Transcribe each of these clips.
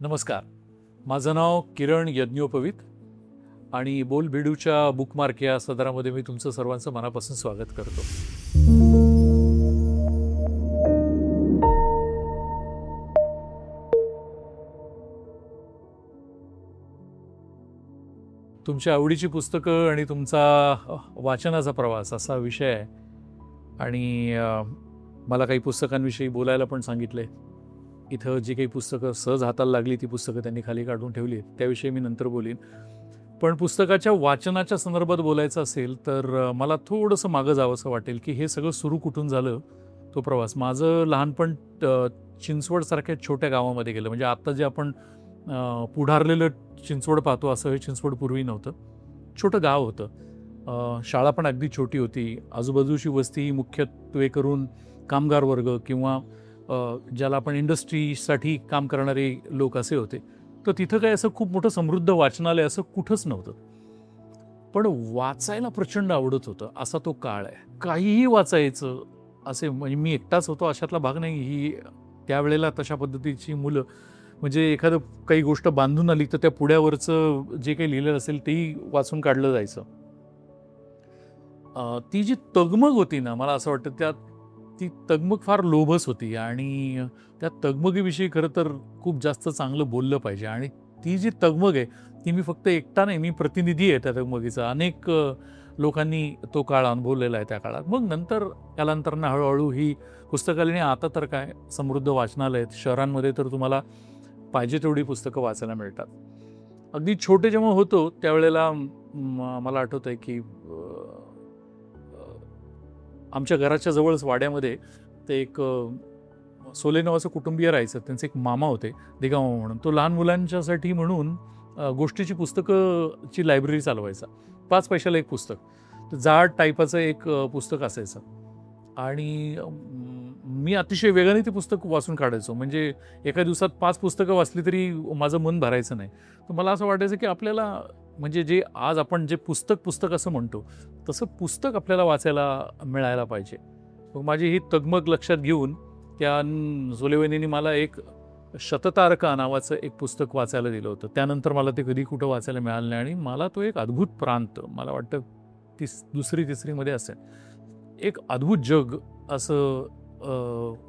नमस्कार. माझं नाव किरण यज्ञोपवीत आणि बोलबिडूच्या बुकमार्क या सदरामध्ये मी तुमचं सर्वांचं मनापासून स्वागत करतो. तुमच्या आवडीची पुस्तकं आणि तुमचा वाचनाचा प्रवास असा विषय आहे आणि मला काही पुस्तकांविषयी बोलायला पण सांगितले. इथं जी काही पुस्तकं सहज हाताला लागली ती पुस्तकं त्यांनी खाली काढून ठेवली, त्याविषयी मी नंतर बोलीन. पण पुस्तकाच्या वाचनाच्या संदर्भात बोलायचं असेल तर मला थोडंसं मागं जावंसं वाटेल की हे सगळं सुरू कुठून झालं तो प्रवास. माझं लहानपण चिंचवडसारख्या छोट्या गावामध्ये गेलं. म्हणजे आत्ता जे आपण पुढारलेलं चिंचवड पाहतो असं हे चिंचवड पूर्वी नव्हतं. छोटं गाव होतं. शाळा पण अगदी छोटी होती. आजूबाजूची वस्ती मुख्यत्वे करून कामगार वर्ग किंवा ज्याला आपण इंडस्ट्रीसाठी काम करणारे लोक असे होते. तर तिथं काय असं खूप मोठं समृद्ध वाचनालय असं कुठंच नव्हतं. पण वाचायला प्रचंड आवडत होतं. असा तो काळ आहे. काहीही वाचायचं असे. म्हणजे मी एकटाच होतो अशातला भाग नाही. ही त्यावेळेला तशा पद्धतीची मुलं म्हणजे एखादं काही गोष्ट बांधून आली तर त्या पुढ्यावरचं जे काही लिहिलेलं असेल तेही वाचून काढलं जायचं. ती जी तगमग होती ना, मला असं वाटतं ती तगमग फार लोभस होती आणि त्या तगमगीविषयी खरं तर खूप जास्त चांगलं बोललं पाहिजे. आणि ती जी तगमग आहे ती मी फक्त एकटा नाही, मी प्रतिनिधी आहे त्या तगमगीचा. अनेक लोकांनी तो काळ अनुभवलेला आहे त्या काळात. मग नंतर कालांतरानं हळूहळू ही पुस्तकालय, आता तर काय समृद्ध वाचनालय आहेत. शहरांमध्ये तर तुम्हाला पाहिजे तेवढी पुस्तकं वाचायला मिळतात. अगदी छोटे जेव्हा होतो त्यावेळेला मला आठवत आहे की आमच्या घराच्या जवळच वाड्यामध्ये ते एक सोले नावाचं कुटुंबीय राहायचं. त्यांचे एक मामा होते, देगामामा म्हणून. तो लहान मुलांच्यासाठी म्हणून गोष्टीची पुस्तकची लायब्ररी चालवायचा. 5 पैशाला एक पुस्तक. तर जाड टाईपाचं एक पुस्तक असायचं आणि मी अतिशय वेगाने ते पुस्तक वाचून काढायचो. म्हणजे एका दिवसात 5 पुस्तकं वाचली तरी माझं मन भरायचं नाही. तर मला असं वाटायचं की आपल्याला म्हणजे जे आज आपण जे पुस्तक असं म्हणतो तसं पुस्तक आपल्याला वाचायला मिळायला पाहिजे. मग माझी ही तगमग लक्षात घेऊन त्या सोलेवहिनींनी मला एक शततारका नावाचं एक पुस्तक वाचायला दिलं होतं. त्यानंतर मला ते कधी कुठं वाचायला मिळालं नाही आणि मला तो एक अद्भुत प्रांत, मला वाटतं दुसरी तिसरीमध्ये असेल, एक अद्भुत जग असं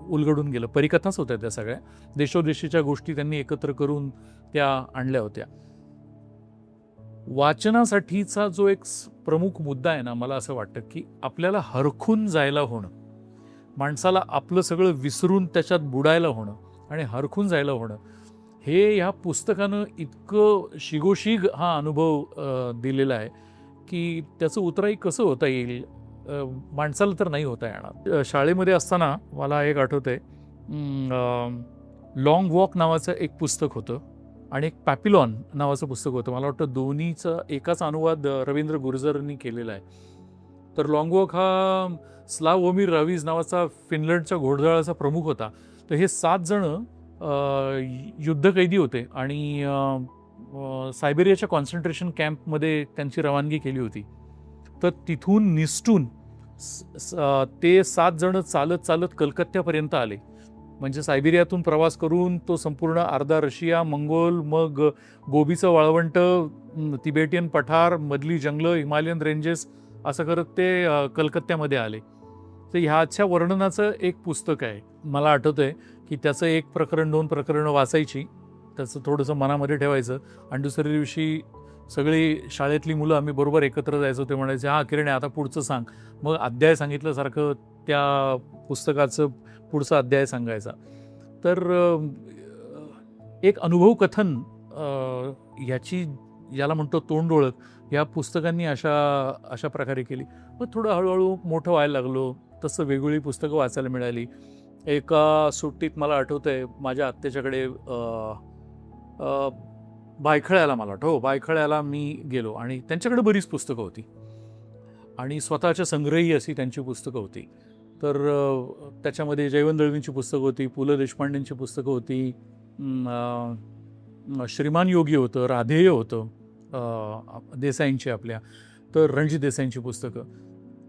उलगडून गेलं. परिकथाच होत्या त्या सगळ्या. देशोदेशीच्या गोष्टी त्यांनी एकत्र करून त्या आणल्या होत्या. वाचनासाठीचा जो एक प्रमुख मुद्दा आहे ना, मला असं वाटतं की आपल्याला हरखून जायला होणं, माणसाला आपलं सगळं विसरून त्याच्यात बुडायला होणं आणि हरखून जायला होणं, हे ह्या पुस्तकानं इतकं शिगोशीग हा अनुभव दिलेला आहे की त्याचं उतराई कसं होता येईल माणसाला तर नाही होता येणार. शाळेमध्ये असताना मला एक आठवतंय, लॉंग वॉक नावाचं एक पुस्तक होतं आणि एक पॅपिलॉन नावाचं पुस्तक होतं. मला वाटतं दोन्हीचा एकाच अनुवाद रवींद्र गुर्जरांनी केलेला आहे. तर लॉंग वॉक हा स्लावोमीर रावीज नावाचा फिनलंडच्या घोडदळाचा प्रमुख होता. तर हे 7 जण युद्धकैदी होते आणि सायबेरियाच्या कॉन्सन्ट्रेशन कॅम्पमध्ये त्यांची रवानगी केली होती. तर तिथून निसटून ते 7 जण चालत चालत कलकत्त्यापर्यंत आले. म्हणजे सायबेरियातून प्रवास करून तो संपूर्ण अर्धा रशिया, मंगोल, मग गोबीचं वाळवंट, तिबेटियन पठार, मधली जंगलं, हिमालयन रेंजेस असं करत ते कलकत्त्यामध्ये आले. तर ह्याच्या वर्णनाचं एक पुस्तक आहे. मला आठवतंय की त्याचं 1 प्रकरण 2 प्रकरणं वाचायची, त्याचं थोडंसं मनामध्ये ठेवायचं आणि दुसऱ्या दिवशी सगळी शाळेतली मुलं आम्ही बरोबर एकत्र जायचो. ते म्हणायचे, हां किरणे आता पुढचं सांग. मग अध्याय सांगितल्यासारखं त्या पुस्तकाचं पुढचा अध्याय सांगायचा. तर एक अनुभव कथन याला म्हणतो तोंड ओळख, या पुस्तकांनी अशा प्रकारे केली. मग थोडं हळूहळू मोठं व्हायला लागलो, तसं वेगवेगळी पुस्तकं वाचायला मिळाली. एका सुट्टीत मला आठवतंय माझ्या आत्याच्याकडे बायखळ्याला, मला वाटतं बायखळ्याला मी गेलो आणि त्यांच्याकडे बरीच पुस्तकं होती आणि स्वतःच्या संग्रही अशी त्यांची पुस्तकं होती. तर त्याच्यामध्ये जयवंत दळवींची पुस्तकं होती, पु ल देशपांडेंची पुस्तकं होती, श्रीमान योगी होतं, राधेय होतं देसाईंची आपल्या, तर रणजित देसाईंची पुस्तकं.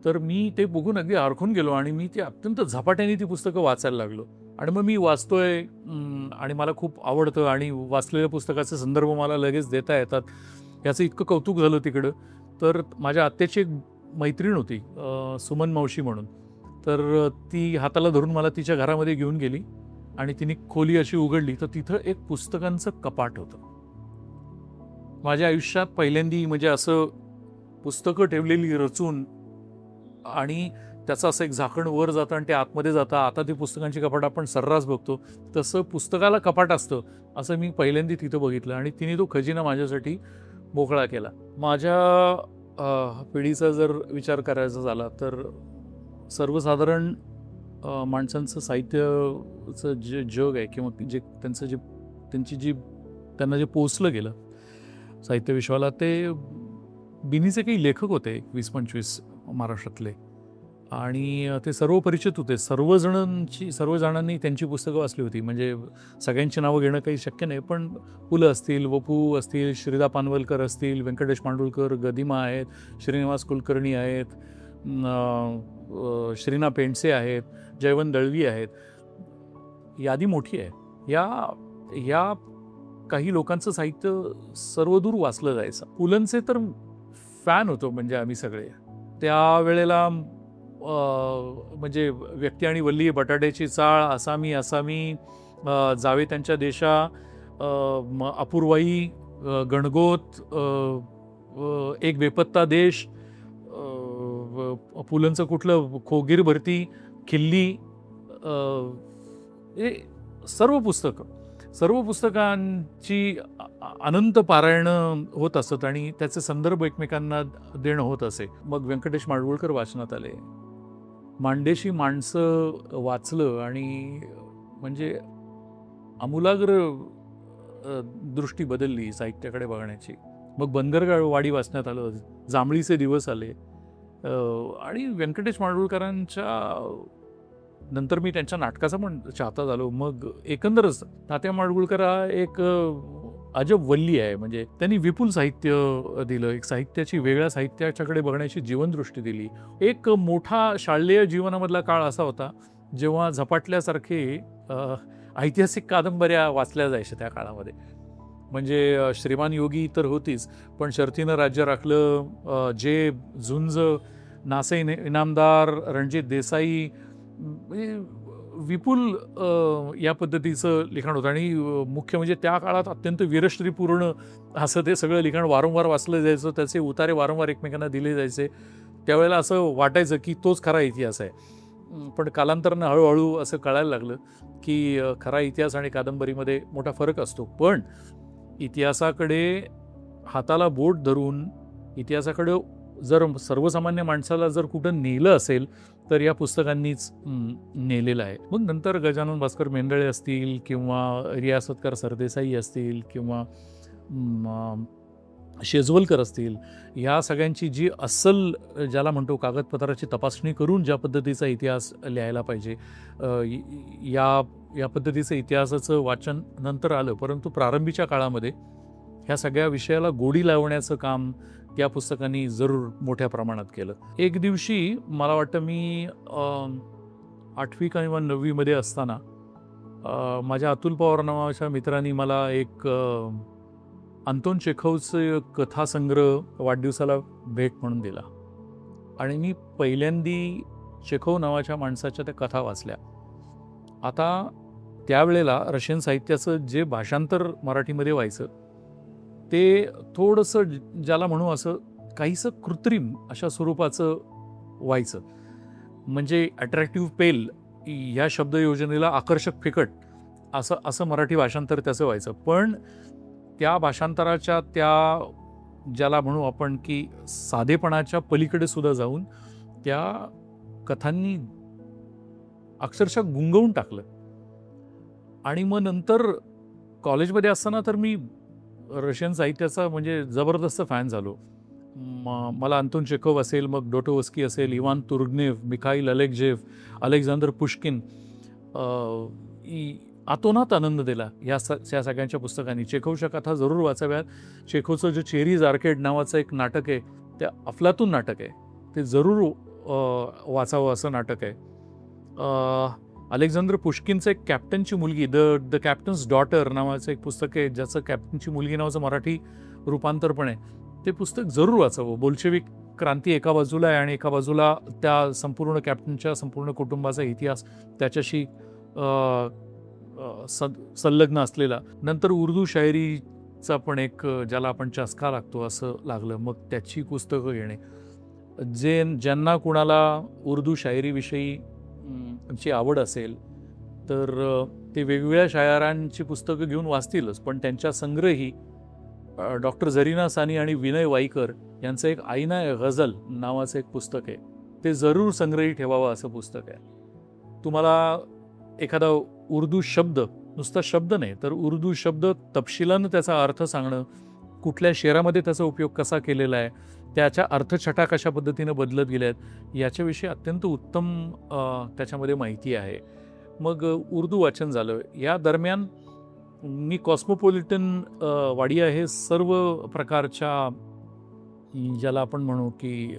तर मी ते बघून अगदी हरखून गेलो आणि मी ती अत्यंत झपाट्याने ती पुस्तकं वाचायला लागलो. आणि मग मी वाचतोय आणि मला खूप आवडतं आणि वाचलेल्या पुस्तकाचे संदर्भ मला लगेच देता येतात. याचं इतकं कौतुक झालं तिकडं. तर माझ्या आत्याची एक मैत्रीण होती, सुमन मावशी म्हणून. तर ती हाताला धरून मला तिच्या घरामध्ये घेऊन गेली आणि तिने खोली अशी उघडली, तर तिथं एक पुस्तकांचं कपाट होतं. माझ्या आयुष्यात पहिल्यांदी म्हणजे असं पुस्तकं ठेवलेली रचून आणि त्याचं असं एक झाकण वर जातं आणि ते आतमध्ये जातं. आता ती पुस्तकांची कपाट आपण सर्रास बघतो, तसं पुस्तकाला कपाट असतं असं मी पहिल्यांदा तिथं बघितलं आणि तिने तो खजिना माझ्यासाठी मोकळा केला. माझ्या पिढीचा जर विचार करायचा झाला तर सर्वसाधारण माणसांचं साहित्याचं जे जग आहे किंवा जे त्यांना जे पोचलं गेलं साहित्य विश्वाला, ते बिनीचे काही लेखक होते 20-25 महाराष्ट्रातले आणि ते सर्व परिचित होते. सर्वजणांनी त्यांची पुस्तकं वाचली होती. म्हणजे सगळ्यांची नावं घेणं काही शक्य नाही, पण पु ल असतील, वपू असतील, श्रीदा पानवलकर असतील, व्यंकटेश मांडुळकर, गदिमा आहेत, श्रीनिवास कुलकर्णी आहेत, श्रीना पेंडसे आहेत, जयवंत दळवी आहेत. यादी मोठी आहे. या काही लोकांचं साहित्य सर्वदूर वाचलं जायचं. पुलंचे तर फॅन होतो म्हणजे आम्ही सगळे. त्यावेळेला म्हणजे व्यक्ती आणि वल्ली, बटाट्याची चाळ, असामी, जावे त्यांच्या देशा, अपूर्वाई, गणगोत, एक बेपत्ता देश, पुलंचं कुठलं खोगीर भरती, खिल्ली, हे सर्व पुस्तकांची अनंत पारायणं होत असत आणि त्याचे संदर्भ एकमेकांना देणं होत असे. मग व्यंकटेश माडगूळकर वाचनात आले. मांडेशी माणसं वाचलं आणि म्हणजे आमूलाग्र दृष्टी बदलली साहित्याकडे बघण्याची. मग बनगरवाडी वाचण्यात आलं, जांभळीचे दिवस आले आणि व्यंकटेश माडगूळकरांच्या नंतर मी त्यांच्या नाटकाचा पण चाहता झालो. मग एकंदरच तात्या माडगूळकर हा एक अजब वल्ली आहे. म्हणजे त्यांनी विपुल साहित्य दिलं, एक साहित्याची, वेगळ्या साहित्याच्याकडे बघण्याची जीवनदृष्टी दिली. एक मोठा शालेय जीवनामधला काळ असा होता जेव्हा झपाटल्यासारखे ऐतिहासिक कादंबऱ्या वाचल्या जायच्या त्या काळामध्ये. म्हणजे श्रीमान योगी तर होतीच, पण शर्तीनं राज्य राखलं, जे झुंज, नासे इनामदार, रणजित देसाई, म्हणजे विपुल या पद्धतीचं लिखाण होतं. आणि मुख्य म्हणजे त्या काळात अत्यंत वीरश्रीपूर्ण असं ते सगळं लिखाण वारंवार वाचलं जायचं. त्याचे उतारे वारंवार एकमेकांना दिले जायचे. त्यावेळेला असं वाटायचं की तोच खरा इतिहास आहे. पण कालांतरानं हळूहळू असं कळायला लागलं की खरा इतिहास आणि कादंबरीमध्ये मोठा फरक असतो. पण इतिहासाकडे हाताला बोट धरून इतिहासाकडे जर सर्वसामान्य माणसाला जर कुठं नेलं असेल तर या पुस्तकांनीच नेलेलं आहे. मग नंतर गजानन भास्कर मेंदळे असतील किंवा रियासतकार सरदेसाई असतील किंवा शेजवलकर असतील, ह्या सगळ्यांची जी अस्सल, ज्याला म्हणतो कागदपत्राची तपासणी करून ज्या पद्धतीचा इतिहास लिहायला पाहिजे, या पद्धतीचं इतिहासाचं वाचन नंतर आलं. परंतु प्रारंभीच्या काळामध्ये ह्या सगळ्या विषयाला गोडी लावण्याचं काम या पुस्तकांनी जरूर मोठ्या प्रमाणात केलं. एक दिवशी मला वाटतं मी 8वी किंवा 9वीमध्ये असताना माझ्या अतुल पवार नावाच्या मित्रांनी मला एक अंतोन चेखवचं कथासंग्रह वाढदिवसाला भेट म्हणून दिला आणि मी पहिल्यांदी चेखव नावाच्या माणसाच्या त्या कथा वाचल्या. आता त्यावेळेला रशियन साहित्याचं जे भाषांतर मराठीमध्ये व्हायचं ते थोडंसं, ज्याला म्हणू असं काहीसं कृत्रिम अशा स्वरूपाचं व्हायचं. म्हणजे अट्रॅक्टिव्ह पेल ह्या शब्दयोजनेला आकर्षक फिकट असं मराठी भाषांतर त्याचं व्हायचं. पण त्या भाषांतराच्या त्या, ज्याला म्हणू आपण की साधेपणाच्या पलीकडे सुद्धा जाऊन त्या कथांनी अक्षरशः गुंगवून टाकलं. आणि मग नंतर कॉलेजमध्ये असताना तर मी रशियन साहित्याचा म्हणजे जबरदस्त फॅन झालो. मला अंतोन चेखव असेल, मग डोटोवस्की असेल, इवान तुर्गनेव, मिखाईल अलेक्झेव, अलेक्झांडर पुश्किन, आतोनात आनंद दिला या सगळ्यांच्या पुस्तकांनी. चेखवच्या कथा जरूर वाचाव्यात. चेखवचं जे चेरीज आर्केड नावाचं एक नाटक आहे, ते अफलातून नाटक आहे, ते जरूर वाचावं असं नाटक आहे. अलेक्झांडर पुष्किनचं एक कॅप्टनची मुलगी, द कॅप्टन्स डॉटर नावाचं एक पुस्तक आहे, ज्याचं कॅप्टनची मुलगी नावाचं मराठी रूपांतर पण आहे. ते पुस्तक जरूर वाचावं. बोल्शेविक क्रांती एका बाजूला आहे आणि एका बाजूला त्या संपूर्ण कॅप्टनच्या संपूर्ण कुटुंबाचा इतिहास त्याच्याशी संलग्न असलेला. नंतर उर्दू शायरीचा पण एक ज्याला आपण चस्का लागतो असं लागलं, मग त्याची पुस्तकं घेणे. ज्यांना कुणाला उर्दू शायरीविषयी ची आवड असेल तर ते वेगवेगळ्या शायरांची पुस्तकं घेऊन वाचतीलच, पण त्यांच्या संग्रही डॉक्टर झरीना सानी आणि विनय वाईकर यांचं एक आईना गझल नावाचं एक पुस्तक आहे, ते जरूर संग्रही ठेवावं असं पुस्तक आहे. तुम्हाला एखादा उर्दू शब्द, नुसता शब्द नाही तर उर्दू शब्द तपशिलानं त्याचा अर्थ सांगणं, कुठल्या शेरामध्ये त्याचा उपयोग कसा केलेला आहे, त्याच्या अर्थछटा कशा पद्धतीनं बदलत गेल्या आहेत, याच्याविषयी अत्यंत उत्तम त्याच्यामध्ये माहिती आहे. मग उर्दू वाचन झालं. या दरम्यान मी कॉस्मोपॉलिटन वाडिया हे सर्व प्रकारच्या, ज्याला आपण म्हणू की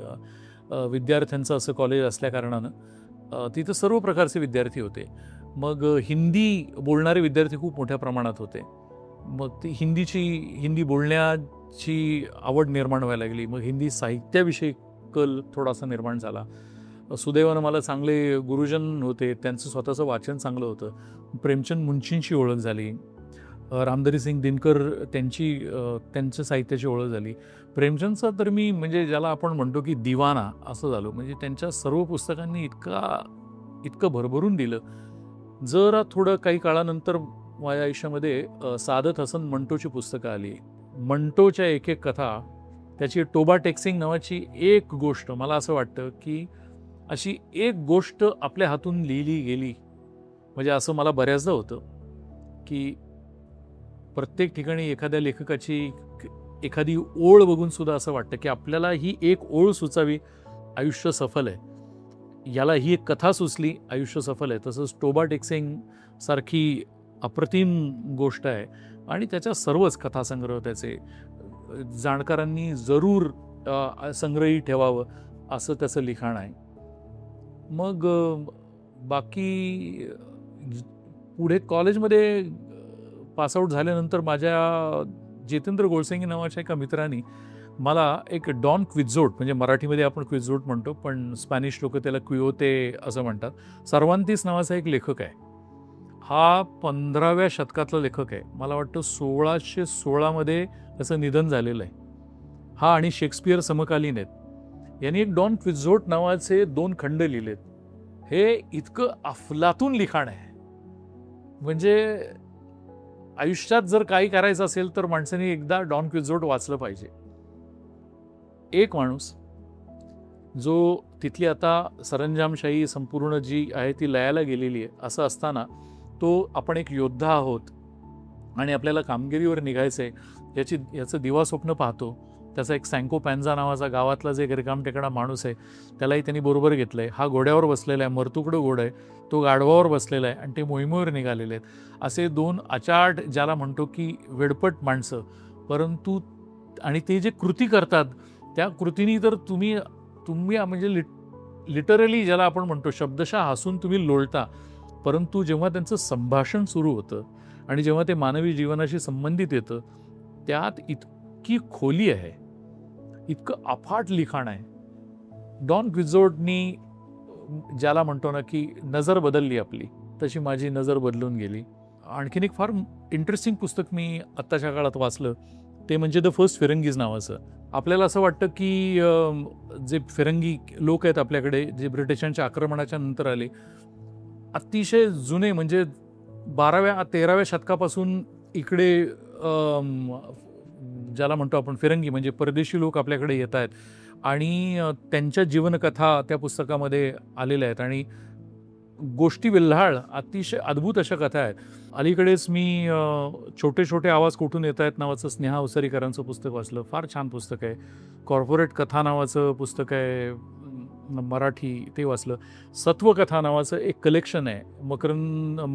विद्यार्थ्यांचं असं कॉलेज असल्याकारणानं तिथं सर्व प्रकारचे विद्यार्थी होते. मग हिंदी बोलणारे विद्यार्थी खूप मोठ्या प्रमाणात होते. मग ती हिंदी बोलण्याची आवड निर्माण व्हायला लागली. मग हिंदी साहित्याविषयी कल थोडासा निर्माण झाला. सुदैवानं मला चांगले गुरुजन होते, त्यांचं स्वतःचं वाचन चांगलं होतं. प्रेमचंद मुंशींची ओळख झाली, रामधारी सिंग दिनकर त्यांच्या साहित्याची ओळख झाली. प्रेमचंदचा तर मी म्हणजे ज्याला आपण म्हणतो की दिवाना असं झालो. म्हणजे त्यांच्या सर्व पुस्तकांनी इतकं भरभरून दिलं. जरा थोडं काही काळानंतर माझ्या आयुष्यामध्ये सादत हसन मंटोची पुस्तकं आली. मंटोच्या एक कथा, त्याची टोबा टेक्सिंग नावाची एक गोष्ट, मला असं वाटतं की अशी एक गोष्ट आपल्या हातून लिहिली गेली म्हणजे असं मला बऱ्याचदा होतं की प्रत्येक ठिकाणी एखाद्या लेखकाची एखादी ओळ बघून सुद्धा असं वाटतं की आपल्याला ही एक ओळ सुचावी, आयुष्य सफल आहे. याला ही एक कथा सुचली, आयुष्य सफल आहे. तसंच टोबा टेक्सिंग सारखी अप्रतिम गोष्ट आहे आणि त्याच्या सर्वच कथासंग्रह त्याचे जाणकारांनी जरूर संग्रही ठेवावं असं त्याचं लिखाण आहे. मग बाकी पुढे कॉलेजमध्ये पासआउट झाल्यानंतर माझ्या जितेंद्र गोळसेंगी नावाच्या एका मित्रांनी मला एक डॉन क्विझोट, म्हणजे मराठीमध्ये आपण क्विझोट म्हणतो पण स्पॅनिश लोक त्याला क्वियोते असं म्हणतात, सर्वांतीस नावाचा एक लेखक आहे. हा 15व्या शतकातला लेखक आहे. मला वाटतं 1616 त्याचं निधन झालेलं आहे. हा आणि शेक्सपियर समकालीन आहेत. यांनी एक डॉन क्विझोट नावाचे 2 खंड लिहिलेत. हे इतकं अफलातून लिखाण आहे, म्हणजे आयुष्यात जर काही करायचं असेल तर माणसाने एकदा डॉन क्विझोट वाचलं पाहिजे. एक माणूस जो तिथली आता सरंजामशाही संपूर्ण जी आहे ती लयाला गेलेली आहे, असं असताना तो आपण एक योद्धा आहोत आणि आपल्याला कामगिरीवर निघायचं आहे याचं दिवा स्वप्न पाहतो. त्याचा एक सँको पॅन्झा नावाचा गावातला जे रिकामटेकडा माणूस आहे त्यालाही त्यांनी बरोबर घेतलं आहे. हा घोड्यावर बसलेला आहे, मरतुकडं घोडं आहे, तो गाढवावर बसलेला आहे आणि ते मोहिमेवर निघालेले आहेत. असे 2 अचाट, ज्याला म्हणतो की वेडपट माणसं, परंतु आणि ते जे कृती करतात त्या कृतीनी तर तुम्ही म्हणजे लिटरली ज्याला आपण म्हणतो शब्दशः हसून तुम्ही लोळता. परंतु जेव्हा त्यांचं संभाषण सुरू होतं आणि जेव्हा ते मानवी जीवनाशी संबंधित येतं त्यात इतकी खोली आहे, इतकं अफाट लिखाण आहे. डॉन क्विझोटनी ज्याला म्हणतो ना की नजर बदलली आपली, तशी माझी नजर बदलून गेली. आणखीन एक फार इंटरेस्टिंग पुस्तक मी आत्ताच्या काळात वाचलं, ते म्हणजे द फर्स्ट फिरंगीज नावाचं. आपल्याला असं वाटतं की जे फिरंगी लोक आहेत आपल्याकडे, जे ब्रिटिशांच्या आक्रमणाच्या नंतर आले, अतिशय जुने म्हणजे 12व्या-13व्या शतकापासून इकडे ज्याला म्हणतो आपण फिरंगी म्हणजे परदेशी लोक आपल्याकडे येत आहेत आणि त्यांच्या जीवनकथा त्या पुस्तकामध्ये आलेल्या आहेत आणि गोष्टी विल्हाळ अतिशय अद्भुत अशा कथा आहेत. अलीकडेच मी छोटे छोटे आवाज कुठून येत आहेत नावाचं स्नेहा अवसरीकरांचं पुस्तक वाचलं. फार छान पुस्तक आहे. कॉर्पोरेट कथा नावाचं पुस्तक आहे मराठी, ते वाचलं. सत्वकथा नावाचं एक कलेक्शन आहे,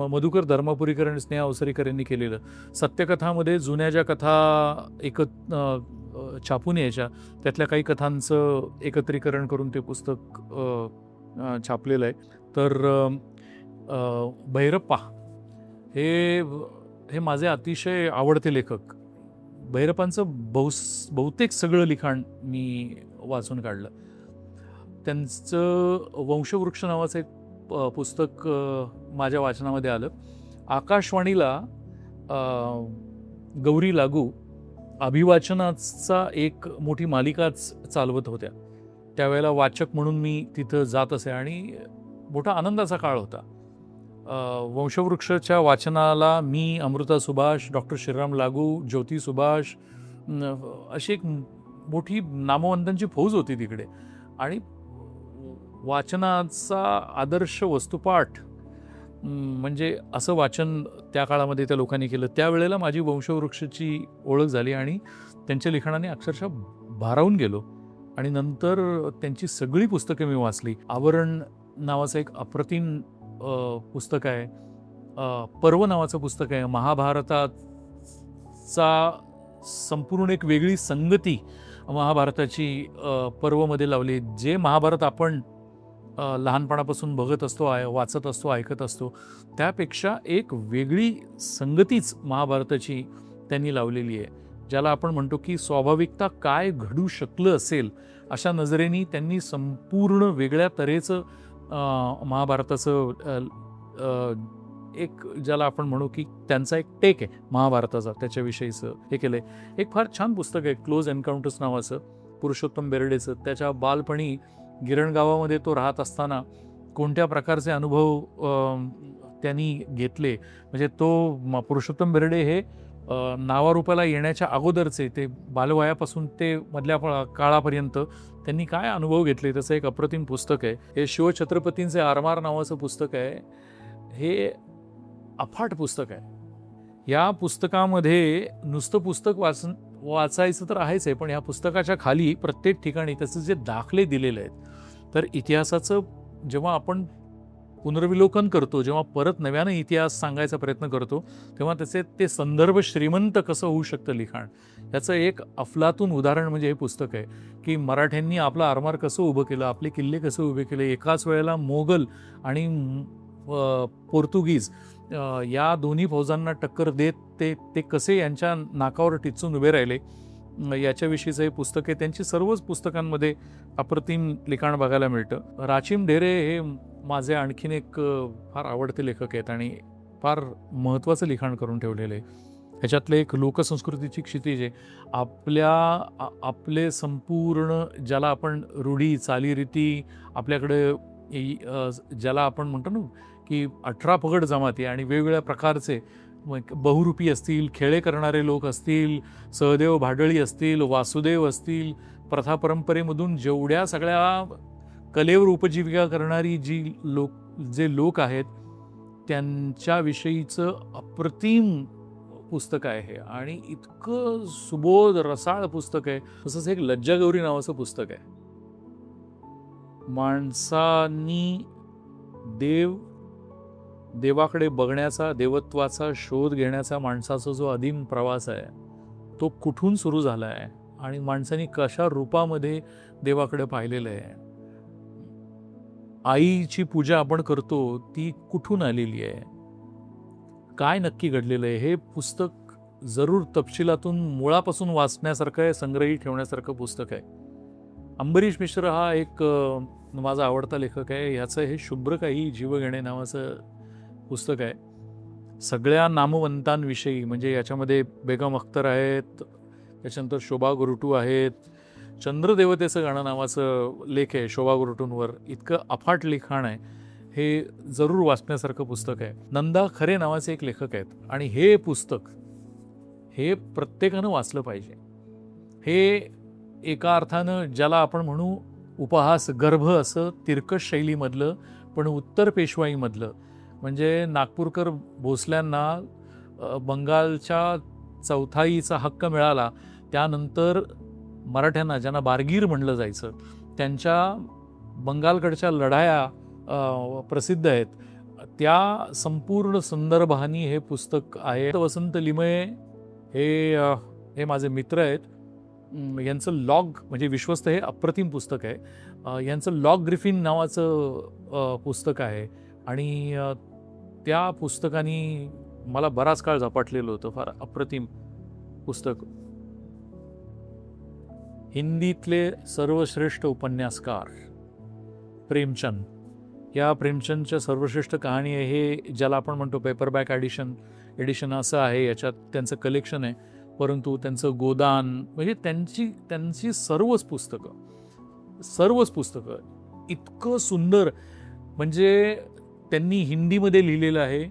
मधुकर धर्मापुरीकर आणि स्नेहा अवसरीकर यांनी केलेलं. सत्यकथामध्ये जुन्या ज्या कथा छापून यायच्या त्यातल्या काही कथांचं एकत्रीकरण करून ते पुस्तक छापलेलं आहे. तर भैरप्पा हे हे माझे अतिशय आवडते लेखक. भैरप्पांचं बहुतेक सगळं लिखाण मी वाचून काढलं. त्यांचं वंशवृक्ष नावाचं एक पुस्तक माझ्या वाचनामध्ये आलं. आकाशवाणीला गौरी लागू अभिवाचनाचा एक मोठी मालिकाच चालवत होत्या. त्यावेळेला वाचक म्हणून मी तिथं जात असे आणि मोठा आनंदाचा काळ होता. वंशवृक्षच्या वाचनाला मी, अमृता सुभाष, डॉक्टर श्रीराम लागू, ज्योती सुभाष अशी एक मोठी नामवंतांची फौज होती तिकडे. आणि वाचनाचा आदर्श वस्तुपाठ म्हणजे असं वाचन त्या काळामध्ये त्या लोकांनी केलं. त्यावेळेला माझी वंशवृक्षाची ओळख झाली आणि त्यांच्या लिखाणाने अक्षरशः भारावून गेलो. आणि नंतर त्यांची सगळी पुस्तकं मी वाचली. आवरण नावाचं एक अप्रतिम पुस्तक आहे. पर्व नावाचं पुस्तक आहे. महाभारताचा संपूर्ण एक वेगळी संगती महाभारताची पर्वमध्ये लावली. जे महाभारत आपण लहानपणापासून बघत असतो, वाचत असतो, ऐकत असतो, त्यापेक्षा एक वेगळी संगतीच महाभारताची त्यांनी लावलेली आहे. ज्याला आपण म्हणतो की स्वाभाविकता काय घडू शकलं असेल अशा नजरेने त्यांनी संपूर्ण वेगळ्या तऱ्हेचं महाभारताचं एक ज्याला आपण म्हणू की त्यांचा एक टेक आहे महाभारताचा, त्याच्याविषयीचं हे केलं आहे. एक फार छान पुस्तक आहे क्लोज एन्काउंटर्स नावाचं, पुरुषोत्तम बेर्डेचं. त्याच्या बालपणी गिरण गावामध्ये तो राहत असताना कोणत्या प्रकारचे अनुभव त्यांनी घेतले. म्हणजे तो पुरुषोत्तम बेर्डे हे नावारूपाला येण्याच्या अगोदरचे ते बालवयापासून ते मधल्या काळापर्यंत त्यांनी काय अनुभव घेतले त्याचं एक अप्रतिम पुस्तक आहे. हे शिवछत्रपतींचे आरमार नावाचं पुस्तक आहे. हे अफाट पुस्तक आहे. या पुस्तकामध्ये नुसतं पुस्तक वाचायचं तर आहेच आहे, पण या पुस्तकाच्या खाली प्रत्येक ठिकाणी त्याचे जे दाखले दिलेले आहेत, तर इतिहासाचं जेव्हा आपण पुनर्विलोकन करतो, जेव्हा परत नव्यानं इतिहास सांगायचा प्रयत्न करतो, तेव्हा त्याचे ते संदर्भ श्रीमंत कसं होऊ शकतं लिखाण, याचं एक अफलातून उदाहरण म्हणजे हे पुस्तक आहे. की मराठ्यांनी आपलं आरमार कसं उभं केलं, आपले किल्ले कसे उभे केले, एकाच वेळेला मोगल आणि पोर्तुगीज या दोन्ही फौजांना टक्कर देत ते कसे यांच्या नाकावर टिचून उभे राहिले, याच्याविषयीचं हे पुस्तक आहे. त्यांची सर्वच पुस्तकांमध्ये अप्रतिम लिखाण बघायला मिळतं. राचिम ढेरे हे माझे आणखीन एक फार आवडते लेखक आहेत आणि फार महत्त्वाचं लिखाण करून ठेवलेलं आहे. ह्याच्यातले एक लोकसंस्कृतीची क्षितिज आहे. आपले संपूर्ण ज्याला आपण रूढी चालीरीती आपल्याकडे ज्याला आपण म्हणतो ना की 18 पगड जमाती आणि वेगवेगळ्या प्रकारचे बहुरूपी असतील, खेळे करणारे लोक असतील, सहदेव भाडळी असतील, वासुदेव असतील, प्रथा परंपरेमधून जेवढ्या सगळ्या कलेवर उपजीविका करणारी जे लोक आहेत त्यांच्याविषयीचं अप्रतिम पुस्तक आहे हे. आणि इतकं सुबोध रसाळ पुस्तक आहे. तसंच एक लज्जागौरी नावाचं पुस्तक आहे. माणसांनी देवाकडे बघण्याचा, देवत्वाचा शोध घेण्याचा माणसाचा जो अदीम प्रवास आहे तो कुठून सुरू झाला आहे आणि माणसांनी कशा रूपामध्ये देवाकडे पाहिलेलं आहे. आईची पूजा आपण करतो ती कुठून आलेली आहे, काय नक्की घडलेलं आहे, हे पुस्तक जरूर तपशिलातून मुळापासून वाचण्यासारखं आहे, संग्रही ठेवण्यासारखं पुस्तक आहे. अंबरीश मिश्र हा एक माझा आवडता लेखक आहे. ह्याचं हे शुभ्र काही जीव घेणे नावाचं पुस्तक आहे. सगळ्या नामवंतांविषयी, म्हणजे याच्यामध्ये बेगम अख्तर आहेत, त्याच्यानंतर शोभा गुरुटू आहेत, चंद्रदेवतेचं गाणं नावाचं लेख आहे शोभा गुरुटूंवर. इतकं अफाट लिखाण आहे. हे जरूर वाचण्यासारखं पुस्तक आहे. नंदा खरे नावाचे एक लेखक आहेत आणि हे पुस्तक हे प्रत्येकानं वाचलं पाहिजे. हे एका अर्थानं ज्याला आपण म्हणू उपहास गर्भ असं तिरकस शैलीमधलं, पण उत्तर पेशवाईमधलं, म्हणजे नागपूरकर भोसल्यांना बंगालच्या चौथाईचा हक्क मिळाला त्यानंतर मराठ्यांना, ज्यांना बारगीर म्हणलं जायचं, त्यांच्या बंगालकडच्या लढाया प्रसिद्ध आहेत. त्या संपूर्ण संदर्भाने हे पुस्तक आहे. वसंत लिमये हे माझे मित्र आहेत. यांचं लॉग म्हणजे विश्वस्त हे अप्रतिम पुस्तक आहे. यांचं लॉग ग्रिफिन नावाचं पुस्तक आहे आणि त्या पुस्तकाने मला बराच काळ झपाटलेलं होतं. फार अप्रतिम पुस्तक. हिंदीतले सर्वश्रेष्ठ उपन्यासकार प्रेमचंद. या प्रेमचंदच्या सर्वश्रेष्ठ कहाणी आहे. हे ज्याला आपण म्हणतो पेपरबॅक एडिशन असं आहे. याच्यात त्यांचं कलेक्शन आहे, परंतु त्यांचं गोदान म्हणजे त्यांची सर्वच पुस्तकं इतकं सुंदर. म्हणजे त्यांनी हिंदीमध्ये लिहिलेलं आहे,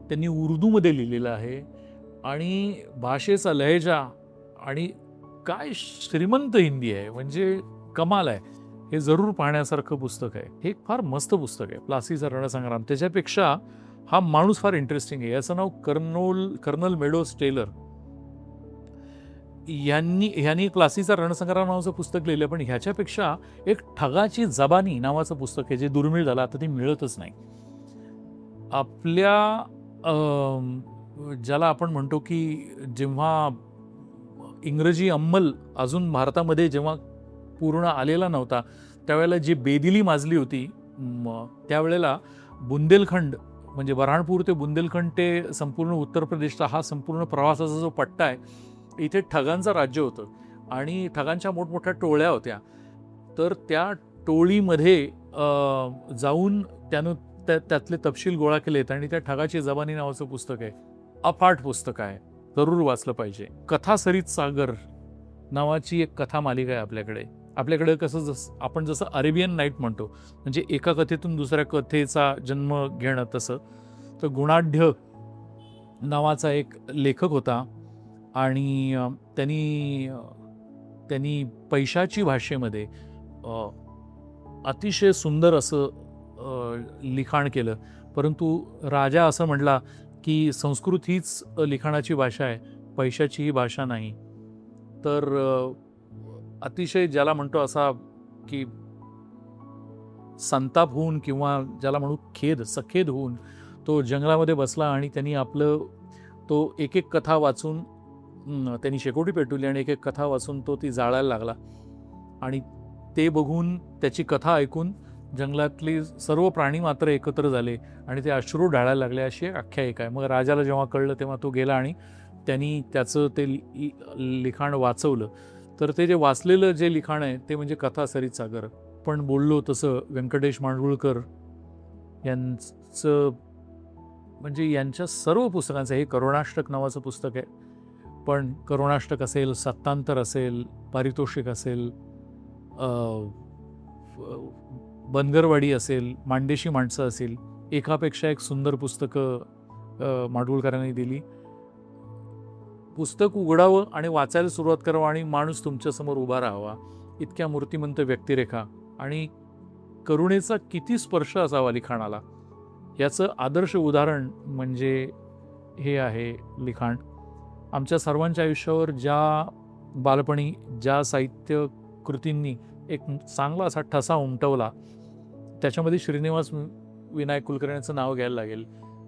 त्यांनी उर्दूमध्ये लिहिलेलं आहे, आणि भाषेचा लहेजा आणि काय श्रीमंत हिंदी आहे, म्हणजे कमाल आहे. हे जरूर पाहण्यासारखं पुस्तक आहे. हे एक फार मस्त पुस्तक आहे, प्लासीचा रणसंग्राम. त्याच्यापेक्षा हा माणूस फार इंटरेस्टिंग आहे. याचं नाव कर्नल मेडोज टेलर. ह्यांनी प्लासीचा रणसंग्राम नावाचं पुस्तक लिहिलं, पण ह्याच्यापेक्षा एक ठगाची जबानी नावाचं पुस्तक आहे, जे दुर्मिळ झालं. आता ती मिळतच नाही. आपल्या ज्याला आपण म्हणतो की जेव्हा इंग्रजी अंमल अजून भारतामध्ये जेव्हा पूर्ण आलेला नव्हता, त्यावेळेला जी बेदिली माजली होती, त्यावेळेला बुंदेलखंड म्हणजे बऱ्हाणपूर ते बुंदेलखंड ते संपूर्ण उत्तर प्रदेशचा हा संपूर्ण प्रवासाचा जो पट्टा आहे, इथे ठगांचं राज्य होतं आणि ठगांच्या मोठमोठ्या टोळ्या होत्या. तर त्या टोळीमध्ये जाऊन त्यानं त्यातले तपशील गोळा केलेत आणि त्या ठगाची जबानी नावाचं पुस्तक आहे. अफाट पुस्तक आहे, जरूर वाचलं पाहिजे. कथा सरित सागर नावाची एक कथा मालिका आहे आपल्याकडे आपण जसं अरेबियन नाईट म्हणतो, म्हणजे एका कथेतून दुसऱ्या कथेचा जन्म घेणं, तसं. तर गुणाढ्य नावाचा एक लेखक होता आणि त्यांनी पैशाची भाषेमध्ये अतिशय सुंदर असं लिखाण केलं. परंतु राजा असं म्हणला की संस्कृत हीच लिखाणाची भाषा आहे, पैशाची ही भाषा नाही. तर अतिशय ज्याला म्हणतो असा की संताप होऊन किंवा ज्याला म्हणू सखेद होऊन तो जंगलामध्ये बसला आणि त्यांनी तो एक कथा वाचून त्यांनी शेकोटी पेटवली आणि एक कथा वाचून ती जाळायला लागला. आणि ते बघून, त्याची कथा ऐकून जंगलातली सर्व प्राणी मात्र एकत्र झाले आणि ते अश्रू ढाळायला लागले, अशी एक आख्यायिका आहे. मग राजाला जेव्हा कळलं तेव्हा तो गेला आणि त्यांनी त्याचं ते लिखाण वाचवलं. तर ते जे वाचलेलं जे लिखाण आहे ते म्हणजे कथा सरित सागर. पण बोललो तसं व्यंकटेश माडगुळकर यांचं म्हणजे यांच्या सर्व पुस्तकांचं, हे करुणाष्टक नावाचं पुस्तक आहे, पण करुणाष्टक असेल, सत्तांतर असेल, पारितोषिक असेल, बनगरवाडी असेल, मांडेशी माणसं असेल, एकापेक्षा एक सुंदर पुस्तकं माडगुळकरांनी दिली. पुस्तक उघडावं आणि वाचायला सुरुवात करावं आणि माणूस तुमच्यासमोर उभा राहावा, इतक्या मूर्तिमंत व्यक्तिरेखा आणि करुणेचा किती स्पर्श असावा लिखाणाला, याचं आदर्श उदाहरण म्हणजे हे आहे लिखाण. आमच्या सर्वांच्या आयुष्यावर ज्या बालपणी ज्या साहित्य कृतींनी एक चांगला असा ठसा उमटवला, त्याच्यामध्ये श्रीनिवास विनायक कुलकर्णी यांचं नाव घ्यायला लागेल.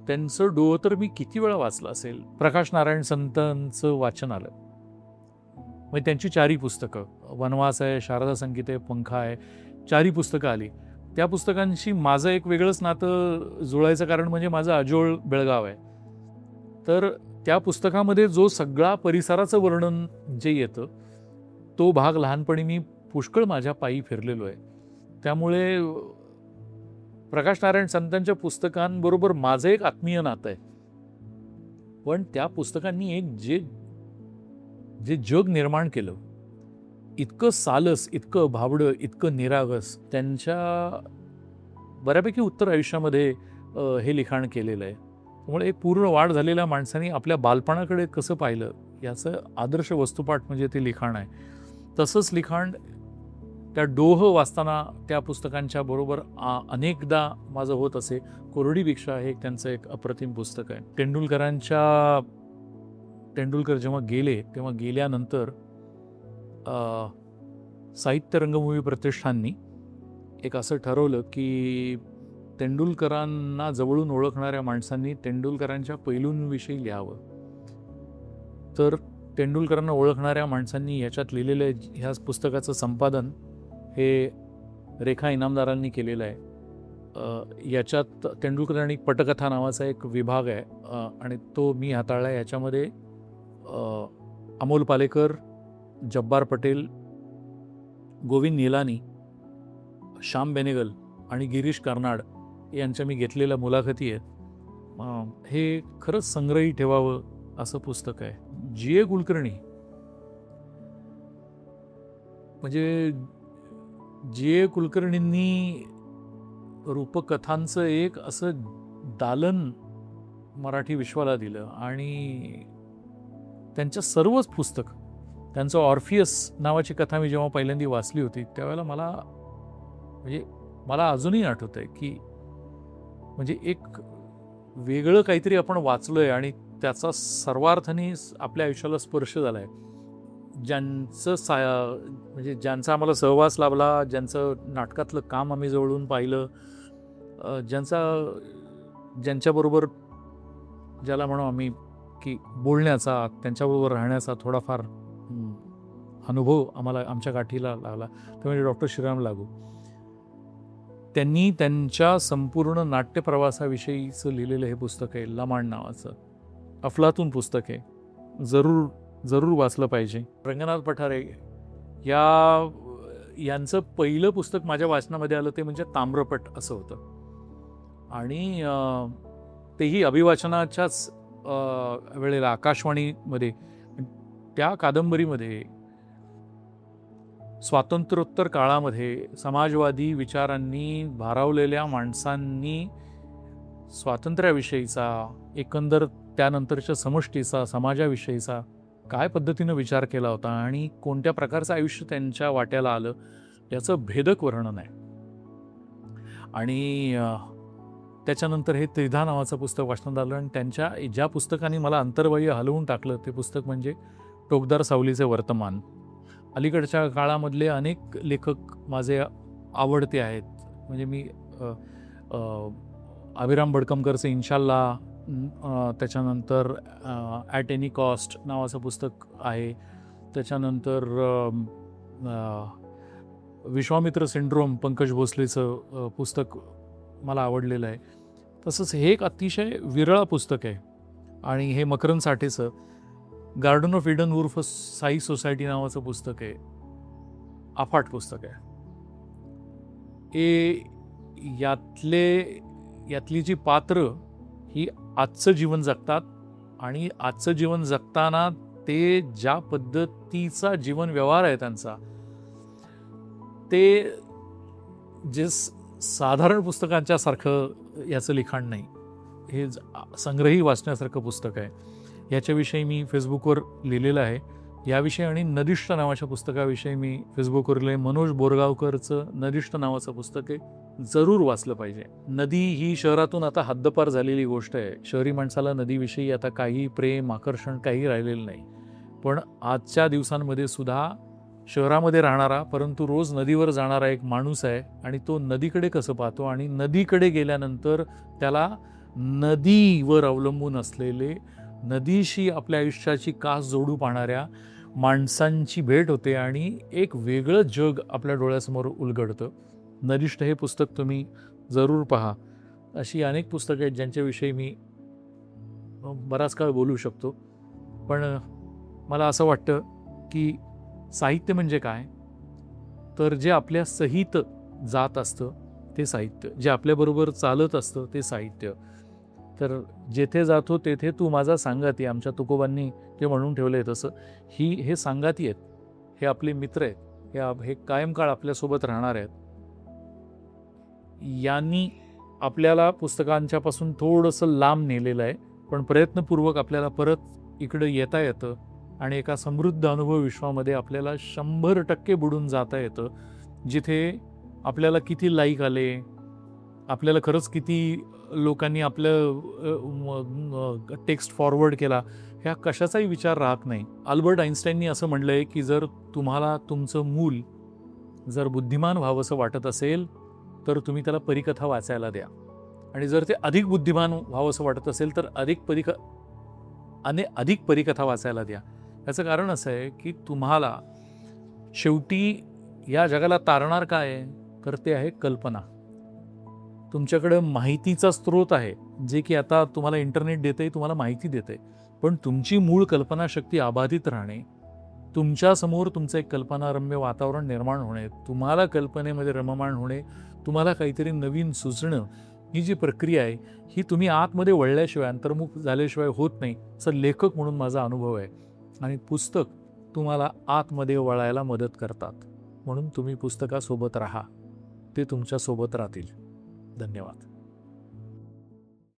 त्यांचं डोह तर मी किती वेळा वाचलं असेल. प्रकाश नारायण संतांचं वाचन आलं, म्हणजे त्यांची 4 पुस्तकं, वनवास आहे, शारदा संगीत आहे, पंखा आहे, 4 पुस्तकं आली. त्या पुस्तकांशी माझं एक वेगळंच नातं जुळायचं कारण म्हणजे माझं आजोळ बेळगाव आहे. तर त्या पुस्तकामध्ये जो सगळा परिसराचं वर्णन जे येतं, तो भाग लहानपणी मी पुष्कळ माझ्या पायी फिरलेलो आहे. त्यामुळे प्रकाश नारायण संतांच्या पुस्तकांबरोबर माझं एक आत्मीय नातं आहे. पण त्या पुस्तकांनी एक जे जग निर्माण केलं, इतकं सालस, इतकं भावडं, इतकं निरागस, त्यांच्या बऱ्यापैकी उत्तर आयुष्यामध्ये हे लिखाण केलेलं आहे. त्यामुळे एक पूर्ण वाढ झालेल्या माणसाने आपल्या बालपणाकडे कसं पाहिलं, याचं आदर्श वस्तुपाठ म्हणजे ते लिखाण आहे. तसंच लिखाण त्या डोह वाचताना त्या पुस्तकांच्या बरोबर अनेकदा माझं होत असे. कोरडी भिक्षा हे त्यांचं एक अप्रतिम पुस्तक आहे. तेंडुलकर जेव्हा गेले तेव्हा गेल्यानंतर साहित्य रंगभूमी प्रतिष्ठाननी एक असं ठरवलं की तेंडुलकरांना जवळून ओळखणाऱ्या माणसांनी तेंडुलकरांच्या पैलूंविषयी लिहावं. तर तेंडुलकरांना ओळखणाऱ्या माणसांनी ह्याच्यात लिहिलेलं ह्या पुस्तकाचं संपादन हे रेखा इनामदारांनी केलेलं आहे. याच्यात तेंडुलकर आणि पटकथा नावाचा एक विभाग आहे आणि तो मी हाताळला. याच्यामध्ये अमोल पालेकर, जब्बार पटेल, गोविंद निलानी, श्याम बेनेगल आणि गिरीश कर्नाड यांच्या मी घेतलेल्या मुलाखती आहेत. हे खरंच संग्रही ठेवावं असं पुस्तक आहे. G.A. कुलकर्णी म्हणजे G.A. कुलकर्णींनी रूपकथांचं एक असं दालन मराठी विश्वाला दिलं आणि त्यांच्या सर्वच पुस्तक, त्यांचं ऑर्फियस नावाची कथा मी जेव्हा पहिल्यांदा वाचली होती त्यावेळेला मला अजूनही आठवत आहे की म्हणजे एक वेगळं काहीतरी आपण वाचलोय आणि त्याचा सर्वार्थाने आपल्या आयुष्याला स्पर्श झाला आहे. म्हणजे ज्यांचा आम्हाला सहवास लाभला, ज्यांचं नाटकातलं काम आम्ही जवळून पाहिलं, ज्यांच्याबरोबर ज्याला म्हणू आम्ही की बोलण्याचा, त्यांच्याबरोबर राहण्याचा थोडाफार अनुभव आम्हाला आमच्या गाठीला लागला ते म्हणजे डॉक्टर श्रीराम लागू. त्यांनी त्यांच्या संपूर्ण नाट्यप्रवासाविषयीचं लिहिलेलं हे पुस्तक आहे, लमाण नावाचं. अफलातून पुस्तक आहे, जरूर वाचलं पाहिजे. रंगनाथ पठारे यांचं पहिलं पुस्तक माझ्या वाचनामध्ये आलं ते म्हणजे ताम्रपट असं होतं आणि तेही अभिवाचनाच्याच वेळेला आकाशवाणीमध्ये. त्या कादंबरीमध्ये स्वातंत्र्योत्तर काळामध्ये समाजवादी विचारांनी भारावलेल्या माणसांनी स्वातंत्र्याविषयीचा, एकंदर त्यानंतरच्या समष्टीचा, समाजाविषयीचा काय पद्धतीनं विचार केला होता आणि कोणत्या प्रकारचं आयुष्य त्यांच्या वाट्याला आलं याचं भेदक वर्णन आहे. आणि त्याच्यानंतर हे त्रिधा नावाचं पुस्तक वाचण्यात आलं आणि त्यांच्या ज्या पुस्तकाने मला अंतर्बाह्य हलवून टाकलं ते पुस्तक म्हणजे टोकदार सावलीचे वर्तमान. अलीकडच्या काळामधले अनेक लेखक माझे आवडते आहेत. म्हणजे मी अभिराम भडकमकरचं इन्शाल्लाह, त्याच्यानंतर ॲट एनी कॉस्ट नावाचं पुस्तक आहे, त्याच्यानंतर विश्वामित्र सिंड्रोम पंकज भोसलेचं पुस्तक मला आवडलेलं आहे. तसंच हे एक अतिशय विरळ पुस्तक आहे आणि हे मकरंद साठेचं गार्डन ऑफ इडन उर्फ साई सोसायटी नावाचं पुस्तक आहे. अफाट पुस्तक आहे. यातली जी पात्र ही आजचं जीवन जगतात आणि आजचं जीवन जगताना ते ज्या पद्धतीचा जीवन व्यवहार आहे त्यांचा, ते जे साधारण पुस्तकांच्या सारखं याचं लिखाण नाही. हे संग्रही वाचण्यासारखं पुस्तक आहे. याच्याविषयी मी फेसबुकवर लिहिलेलं आहे. याविषयी आणि नदिष्ट नावाच्या पुस्तकाविषयी मी फेसबुकवर लिहिले. मनोज बोरगावकरचं नदिष्ट नावाचं पुस्तक आहे, जरूर वाचलं पाहिजे. नदी ही शहरातून आता हद्दपार झालेली गोष्ट आहे. शहरी माणसाला नदीविषयी आता काही प्रेम, आकर्षण काही राहिलेलं नाही. पण आजच्या दिवसांमध्ये सुद्धा शहरामध्ये राहणारा परंतु रोज नदीवर जाणारा एक माणूस आहे आणि तो नदीकडे कसं पाहतो आणि नदीकडे गेल्यानंतर त्याला नदीवर अवलंबून असलेले, नदीशी आपल्या आयुष्याची कास जोडू पाहणाऱ्या माणसांची भेट होते आणि एक वेगळं जग आपल्या डोळ्यासमोर उलगडतं. नदिष्ट हे पुस्तक तुम्ही जरूर पहा. अशी अनेक पुस्तकं आहेत ज्यांच्याविषयी मी बराच काळ बोलू शकतो. पण मला असं वाटतं की साहित्य म्हणजे काय, तर जे आपल्या सहित जात असतं ते साहित्य, जे आपल्याबरोबर चालत असतं ते साहित्य. तर जेथे जातो तेथे तू माझा सांगाती, आमच्या तुकोबांनी जे म्हणून ठेवलं आहे तसं हे सांगाती आहेत, हे आपले मित्र आहेत, हे कायम काळ आपल्यासोबत राहणार आहेत. यांनी आपल्याला पुस्तकांच्यापासून थोडंसं लांब नेलेलं आहे, पण प्रयत्नपूर्वक आपल्याला परत इकडं येता येतं आणि एका समृद्ध अनुभव विश्वामध्ये आपल्याला 100% बुडून जाता येतं. जिथे आपल्याला किती लाईक आले, आपल्याला खरंच किती लोकांनी आपलं टेक्स्ट फॉरवर्ड केला, ह्या कशाचाही विचार राहत नाही. अल्बर्ट आइन्स्टाईननी असं म्हणलं आहे की जर तुम्हाला तुमचं मूल जर बुद्धिमान व्हावंसं वाटत असेल तर तुम्ही त्याला परीकथा वाचायला द्या, आणि जर ते अधिक बुद्धिमान व्हावंसं वाटत असेल तर अधिक परीकथा वाचायला द्या. याचं कारण असं आहे की तुम्हाला शेवटी या जगाला तारणार काय आहे, तर ते आहे कल्पना. तुमच्याकडं माहितीचा स्रोत आहे, जे की आता तुम्हाला इंटरनेट देते, तुम्हाला माहिती देते. पण तुमची मूळ कल्पनाशक्ती अबाधित राहणे, तुमच्यासमोर तुमचं एक कल्पनारम्य वातावरण निर्माण होणे, तुम्हाला कल्पनेमध्ये रममाण होणे, तुम्हाला काहीतरी नवीन सुचणं, ही जी प्रक्रिया आहे, ही तुम्ही आतमध्ये वळल्याशिवाय, अंतर्मुख झाल्याशिवाय होत नाही, असा लेखक म्हणून माझा अनुभव आहे. आणि पुस्तक तुम्हाला आतमध्ये वळायला मदत करतात. म्हणून तुम्ही पुस्तकासोबत राहा. ते तुमच्यासोबत राहतील. धन्यवाद.